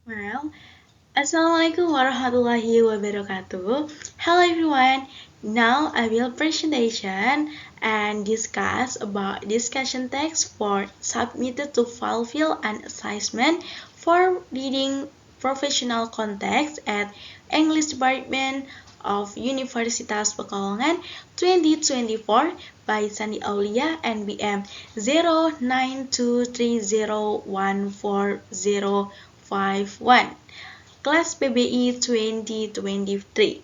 Well, Assalamualaikum warahmatullahi wabarakatuh. Hello everyone. Now I will presentation and discuss about discussion text for submitted to fulfill an assignment for reading professional context at English Department of Universitas Pekalongan 2024 by Sandi Aulia and BM 0923014051. Class PBI 2023.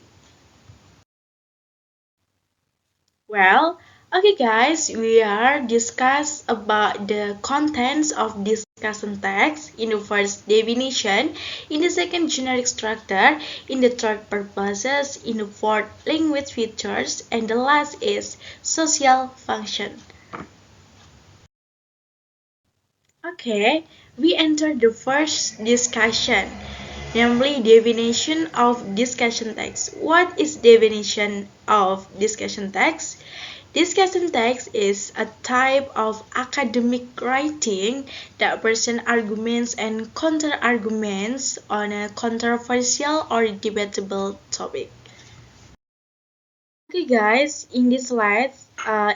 Well, okay guys, we are discuss about the contents of discussion text in the first definition, in the second generic structure, in the third purposes, in the fourth language features, and the last is social function. Okay, we enter the first discussion, namely definition of discussion text. What is definition of discussion text? Discussion text is a type of academic writing that presents arguments and counter-arguments on a controversial or debatable topic. Okay guys, in this slide,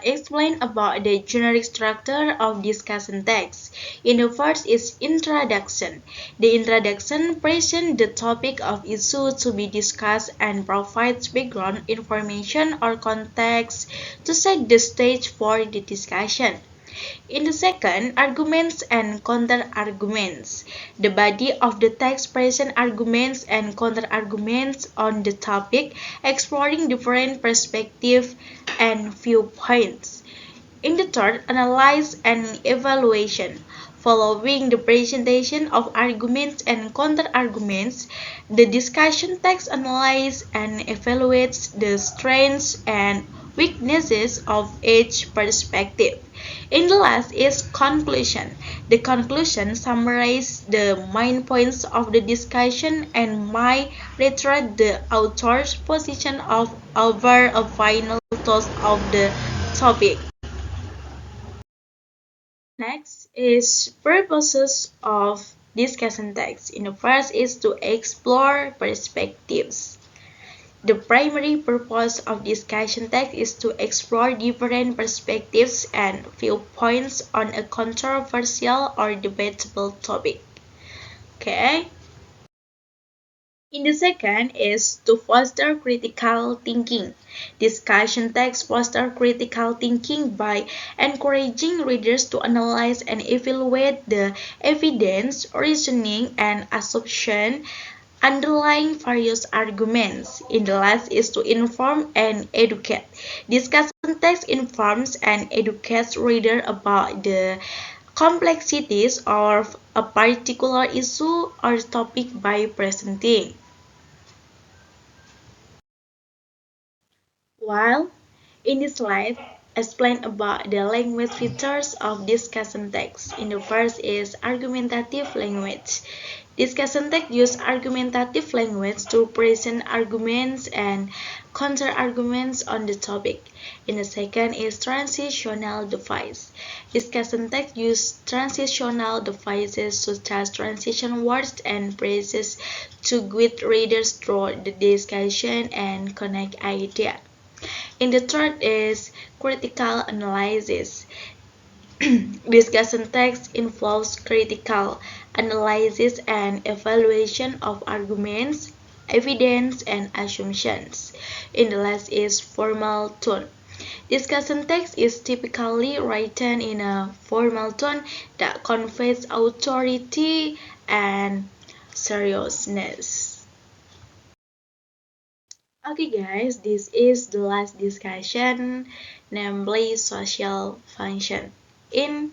explain about the generic structure of discussion text. In the first is introduction. The introduction presents the topic of issue to be discussed and provides background information or context to set the stage for the discussion. In the second, arguments and counter-arguments. The body of the text presents arguments and counter-arguments on the topic, exploring different perspectives and viewpoints. In the third, analyze and evaluation. Following the presentation of arguments and counter-arguments, the discussion text analyzes and evaluates the strengths and weaknesses of each perspective. In the last is conclusion. The conclusion summarizes the main points of the discussion and might reiterate the author's position of over a final thought of the topic. Next is purposes of discussion text. In the first is to explore perspectives. The primary purpose of discussion text is to explore different perspectives and viewpoints on a controversial or debatable topic. Okay? In the second is to foster critical thinking. Discussion text foster critical thinking by encouraging readers to analyze and evaluate the evidence, reasoning, and assumption underlying various arguments. In the last is to inform and educate. Discussion text informs and educates reader about the complexities of a particular issue or topic by presenting. While in this slide, explain about the language features of discussion text. In the first is argumentative language. Discussion text use argumentative language to present arguments and counter-arguments on the topic. In the second is transitional device. Discussion text use transitional devices such as transition words and phrases to guide readers through the discussion and connect ideas. In the third is critical analysis. Discussion text involves critical analysis and evaluation of arguments, evidence, and assumptions. In the last is formal tone. Discussion text is typically written in a formal tone that conveys authority and seriousness. Okay guys, this is the last discussion, namely social function in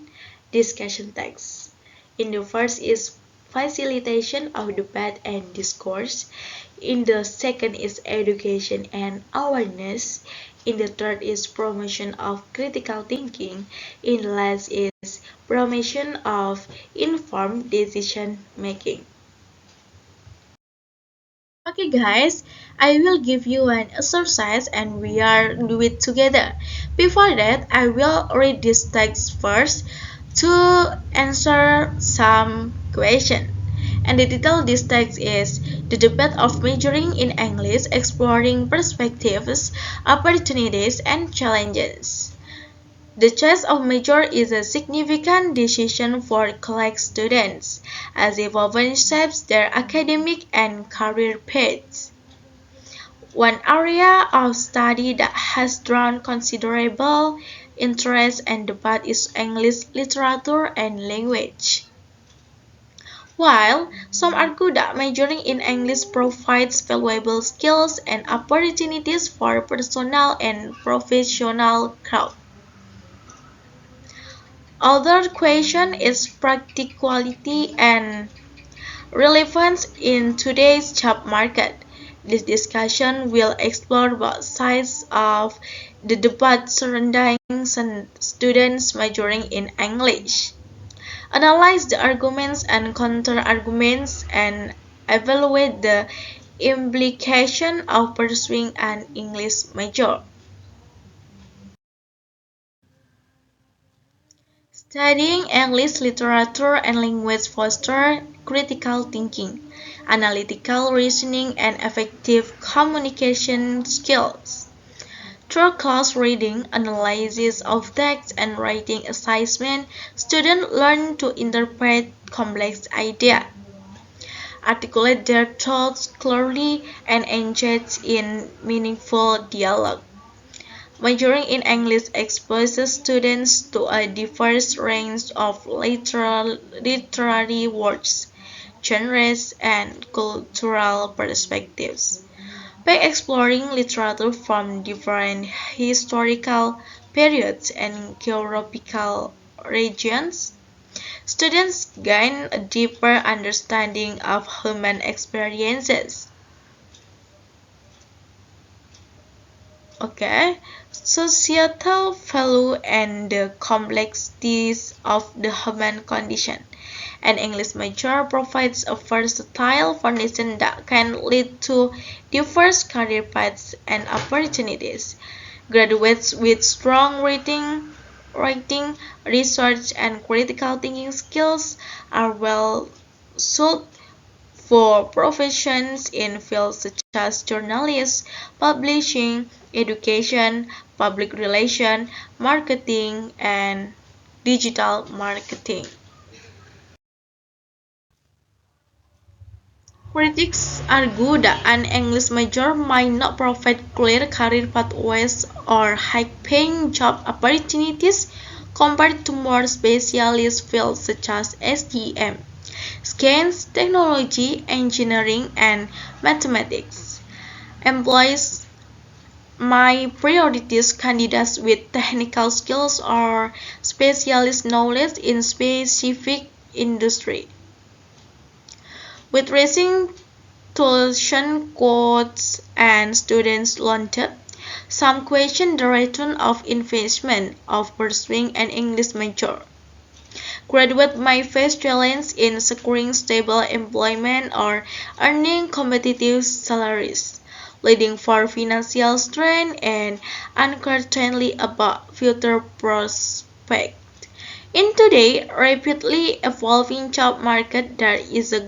discussion text. In the first is facilitation of debate and discourse. In the second is education and awareness. In the third is promotion of critical thinking. In the last is promotion of informed decision making. Okay guys, I will give you an exercise and we are do it together. Before that, I will read this text first to answer some question. And the title of this text is The Debate of Majoring in English, Exploring Perspectives, Opportunities, and Challenges. The choice of major is a significant decision for college students, as it often shapes their academic and career paths. One area of study that has drawn considerable interest and debate is English literature and language. While some argue that majoring in English provides valuable skills and opportunities for personal and professional growth. Other question is practicality and relevance in today's job market. This discussion will explore both sides of the debate surrounding students majoring in English, analyze the arguments and counter-arguments, and evaluate the implication of pursuing an English major. Studying English literature and language fosters critical thinking, analytical reasoning, and effective communication skills. Through close reading, analysis of text, and writing assessment, students learn to interpret complex ideas, articulate their thoughts clearly, and engage in meaningful dialogue. Majoring in English exposes students to a diverse range of literary works, genres, and cultural perspectives. By exploring literature from different historical periods and geographical regions, students gain a deeper understanding of human experiences. Okay, societal value and the complexities of the human condition. An English major provides a versatile foundation that can lead to diverse career paths and opportunities. Graduates with strong writing, research, and critical thinking skills are well suited for professions in fields such as journalism, publishing, education, public relations, marketing, and digital marketing. Critics argue that an English major might not provide clear career pathways or high-paying job opportunities compared to more specialist fields such as STEM, science, technology, engineering, and mathematics. Employees might prioritize candidates with technical skills or specialist knowledge in specific industry. With rising tuition costs and students' loan debt, some question the return of investment of pursuing an English major. Graduates might face challenges in securing stable employment or earning competitive salaries, leading for financial strain and uncertainty about future prospects. In today's rapidly evolving job market, there is a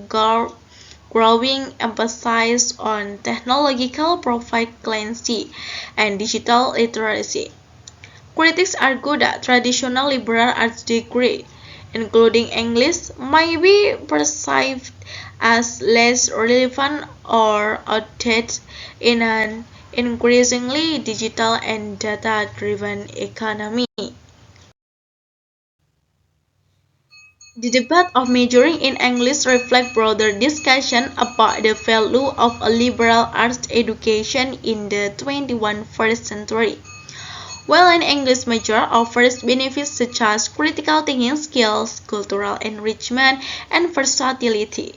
growing emphasis on technological proficiency and digital literacy. Critics argue that traditional liberal arts degrees, including English, might be perceived as less relevant or outdated in an increasingly digital and data-driven economy. The debate of majoring in English reflects broader discussion about the value of a liberal arts education in the 21st century. While an English major offers benefits such as critical thinking skills, cultural enrichment, and versatility,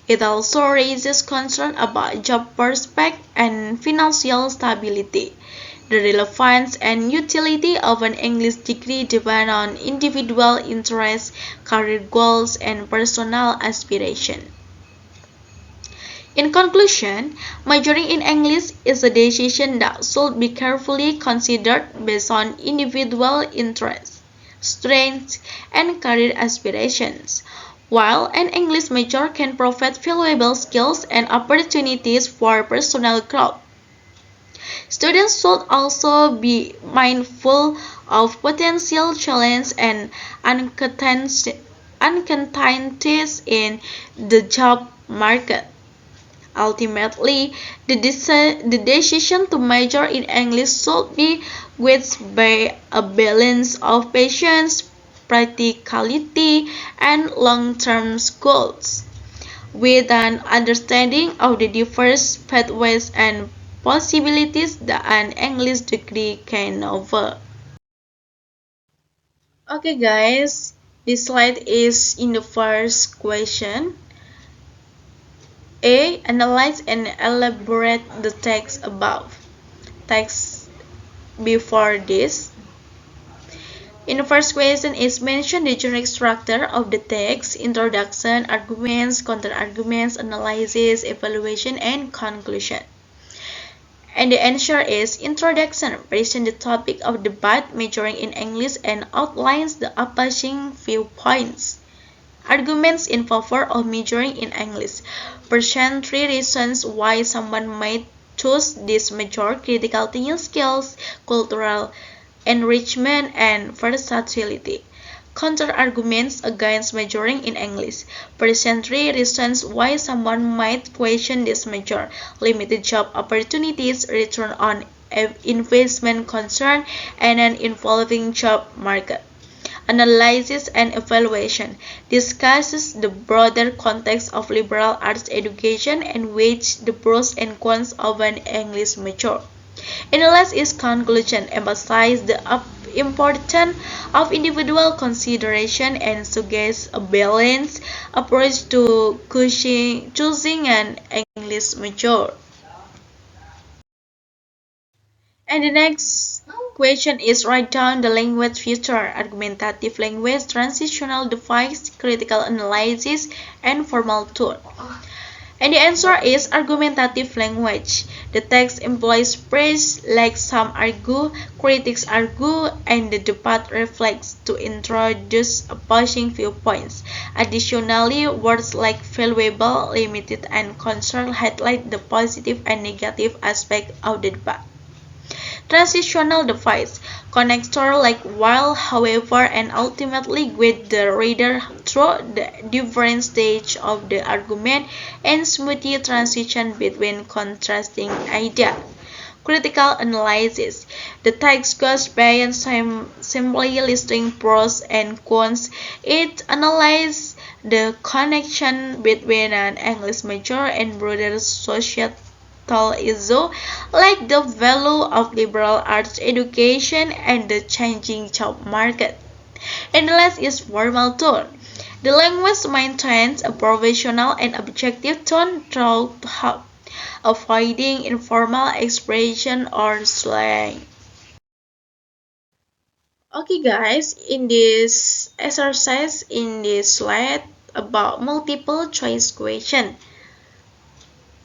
it also raises concern about job prospects and financial stability. The relevance and utility of an English degree depend on individual interests, career goals, and personal aspirations. In conclusion, majoring in English is a decision that should be carefully considered based on individual interests, strengths, and career aspirations. while an English major can provide valuable skills and opportunities for personal growth. Students should also be mindful of potential challenges and uncertainties in the job market. Ultimately, the decision to major in English should be guided by a balance of patience, practicality, and long-term goals. With an understanding of the diverse pathways and possibilities that an English degree can offer. Okay guys, this slide is in the first question. A. Analyze and elaborate the text above. Text before this. In the first question is mention the generic structure of the text, introduction, arguments, counter-arguments, analysis, evaluation, and conclusion. And the answer is introduction, present the topic of debate majoring in English and outlines the opposing viewpoints. Arguments in favor of majoring in English. Present three reasons why someone might choose this major: critical thinking skills, cultural enrichment, and versatility. Counter-arguments against majoring in English. Present three reasons why someone might question this major: limited job opportunities, return on investment concern, and an evolving job market. Analysis and evaluation discusses the broader context of liberal arts education and weighs the pros and cons of an English major. In the last is conclusion, emphasize the importance of individual consideration and suggests a balanced approach to choosing an English major. And the next question is write down the language feature: argumentative language, transitional device, critical analysis, and formal tone. And the answer is argumentative language. The text employs phrase like some argue, critics argue, and the debate reflects to introduce opposing viewpoints. Additionally, words like valuable, limited, and concern highlight the positive and negative aspect of the debate. Transitional device, connector like while, however, and ultimately guide the reader through the different stages of the argument and smoothly transition between contrasting ideas. Critical analysis. The text goes beyond simply listing pros and cons. It analyzes the connection between an English major and broader societal issue like the value of liberal arts education and the changing job market. And the last is formal tone. The language maintains a professional and objective tone throughout, avoiding informal expression or slang. Okay guys, in this exercise in this slide about multiple choice question,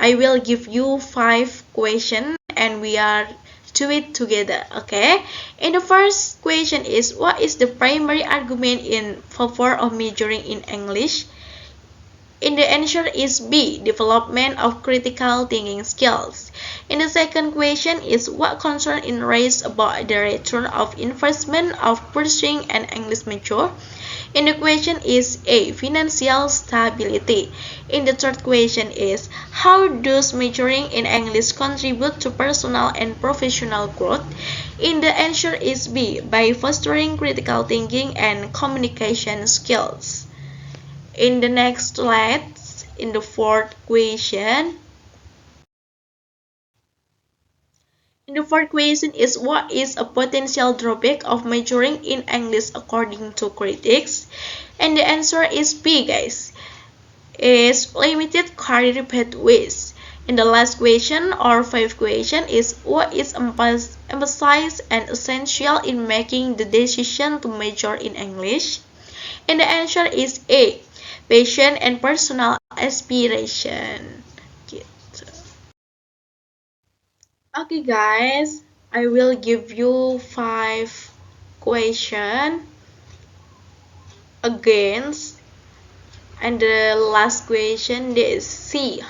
I will give you 5 questions and we are do it together, okay? And the first question is what is the primary argument in favor of majoring in English? And the answer is B, development of critical thinking skills. And the second question is what concern is raised about the return of investment of pursuing an English major? And the question is A, financial stability. And the third question is how does majoring in English contribute to personal and professional growth? And the answer is B, by fostering critical thinking and communication skills. In the next slide, in the fourth question, is what is a potential drawback of majoring in English according to critics? And the answer is B, guys. Is limited career pathways. And the last question or fifth question is what is emphasized and essential in making the decision to major in English? And the answer is A, passion and personal aspiration. Gitu. Okay guys, I will give you 5 questions against And the last question, the C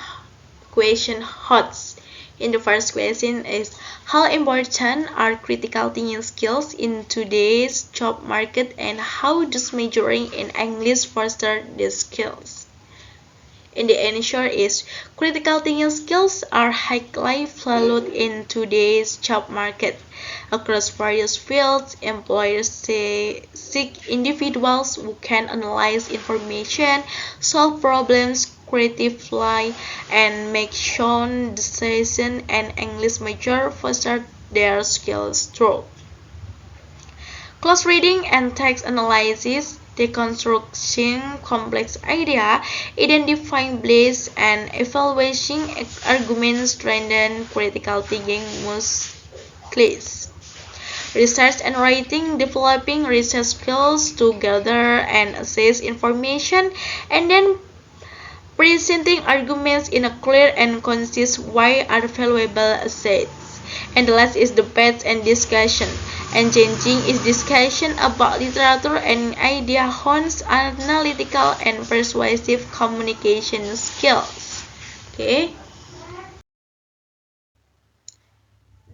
question HOTS. In the first question is how important are critical thinking skills in today's job market and how does majoring in English foster these skills? And the answer is critical thinking skills are highly valued in today's job market. Across various fields, employers seek individuals who can analyze information, solve problems creatively, and make sound decisions, and English major foster their skills through close reading and text analysis, deconstructing complex ideas, identifying bliss, and evaluating arguments strengthen critical thinking muscles. Research and writing, developing research skills to gather and assess information, and then presenting arguments in a clear and concise way are valuable assets. And the last is debate and discussion. Engaging is discussion about literature and idea hones analytical and persuasive communication skills. Okay,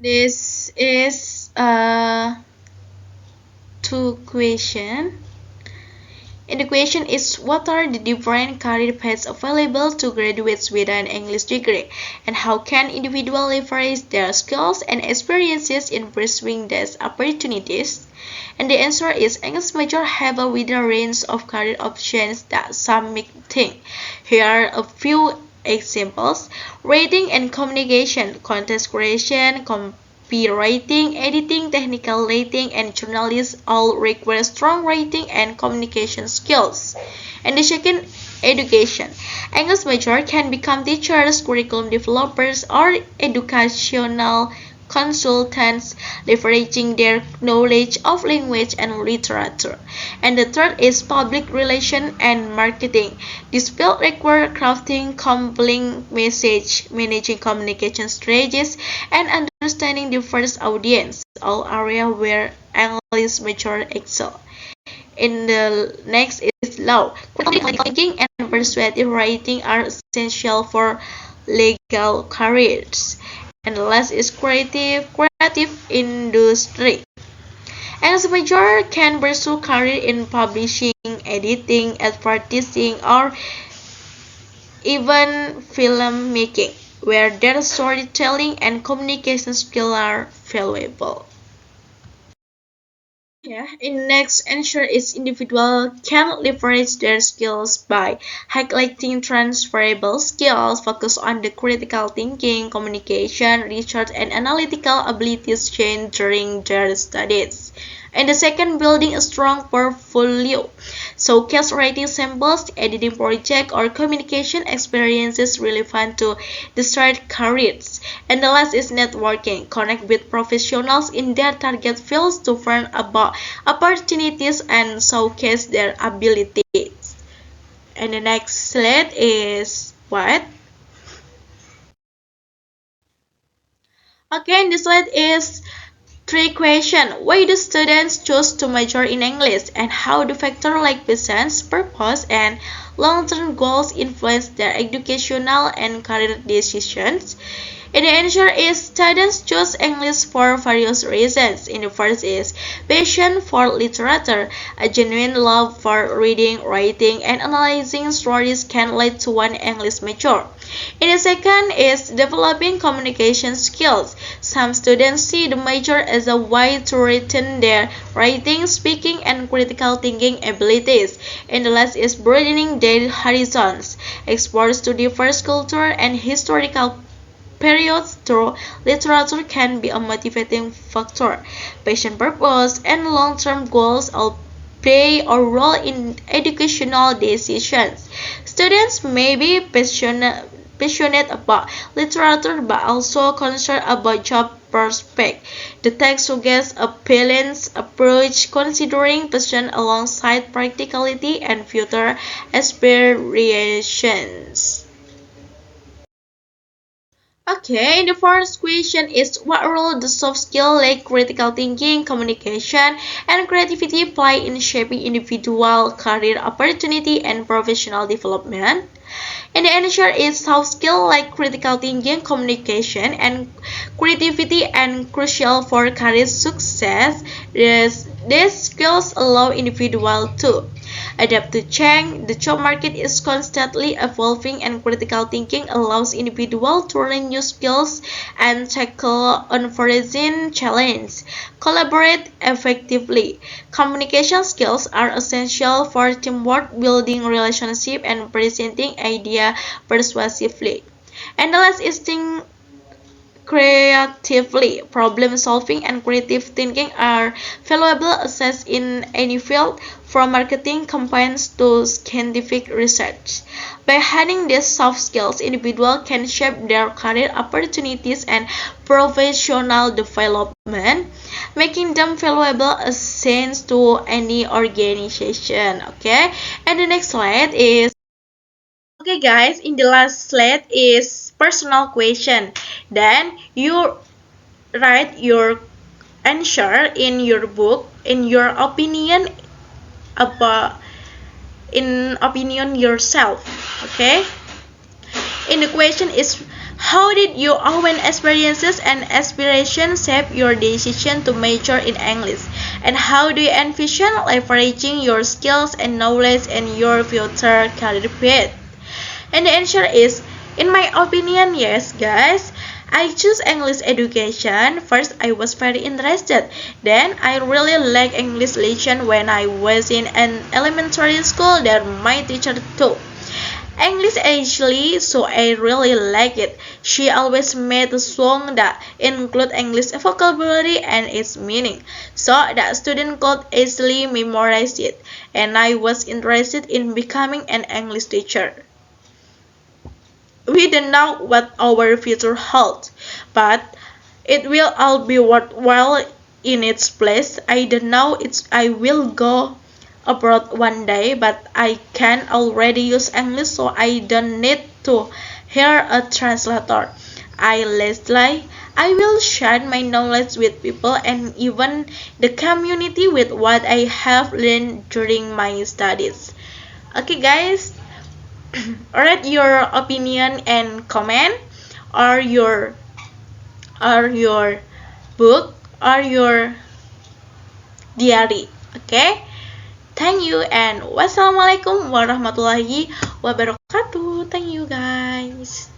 this is two question. And the question is what are the different career paths available to graduates with an English degree and how can individuals leverage their skills and experiences in pursuing these opportunities? And the answer is English major have a wider range of career options that some may think. Here are a few examples. Writing and communication, content creation, copywriting, editing, technical writing, and journalism all require strong writing and communication skills. And the second, education. English major can become teachers, curriculum developers, or educational consultants, leveraging their knowledge of language and literature. And the third is public relations and marketing. This field requires crafting compelling message, managing communication strategies, and understanding diverse audience, all areas where English major excel. In the next is law. Critical thinking and persuasive writing are essential for legal careers. And the last is creative industry. As major can pursue career in publishing, editing, advertising, or even filmmaking, where their storytelling and communication skills are valuable. Yeah, in next ensure each individual can leverage their skills by highlighting transferable skills, focus on the critical thinking, communication, research, and analytical abilities gained during their studies. And the second, building a strong portfolio. Showcase writing samples, editing projects, or communication experiences relevant to desired careers. And the last is networking. Connect with professionals in their target fields to learn about opportunities and showcase their abilities. And the next slide is what? Okay, this slide is three questions. Why do students choose to major in English and how do factors like presence, purpose, and long-term goals influence their educational and career decisions? And the answer is students choose English for various reasons. In the first is passion for literature. A genuine love for reading, writing, and analyzing stories can lead to one English major. In the second is developing communication skills. Some students see the major as a way to retain their writing, speaking, and critical thinking abilities. And the last is broadening their horizons. Exposure to diverse culture and historical periods through literature can be a motivating factor. Passion, purpose, and long-term goals all play a role in educational decisions. Students may be passionate about literature but also concerned about job prospects. The text suggests a balanced approach considering passion alongside practicality and future aspirations. Okay, the first question is what role do soft skills like critical thinking, communication, and creativity play in shaping individual career opportunity and professional development? And the answer is soft skills like critical thinking, communication, and creativity and crucial for career success. These skills allow individuals to adapt to change. The job market is constantly evolving, and critical thinking allows individuals to learn new skills and tackle unforeseen challenges. Collaborate effectively. Communication skills are essential for teamwork, building relationships, and presenting ideas persuasively. And the last is creatively. Problem solving and creative thinking are valuable assets in any field, from marketing campaigns to scientific research. By honing these soft skills, individuals can shape their career opportunities and professional development, making them valuable assets to any organization. Okay, and the next slide is okay, guys. In the last slide is personal question. Then you write your answer in your book in your opinion about in opinion yourself. Okay. In the question is how did your own experiences and aspirations shape your decision to major in English? And how do you envision leveraging your skills and knowledge in your future career path? And the answer is, in my opinion, yes, guys. I choose English education. First, I was very interested. Then, I really liked English lesson when I was in an elementary school. That my teacher too. English actually, so I really like it. She always made a song that include English vocabulary and its meaning, so that student could easily memorize it. And I was interested in becoming an English teacher. We don't know what our future holds, but it will all be worthwhile in its place. I don't know I will go abroad one day, but I can already use English, so I don't need to hire a translator. I will share my knowledge with people and even the community with what I have learned during my studies. Okay, guys, write your opinion and comment, or your book or your diary. Okay, thank you and wassalamualaikum warahmatullahi wabarakatuh. Thank you, guys.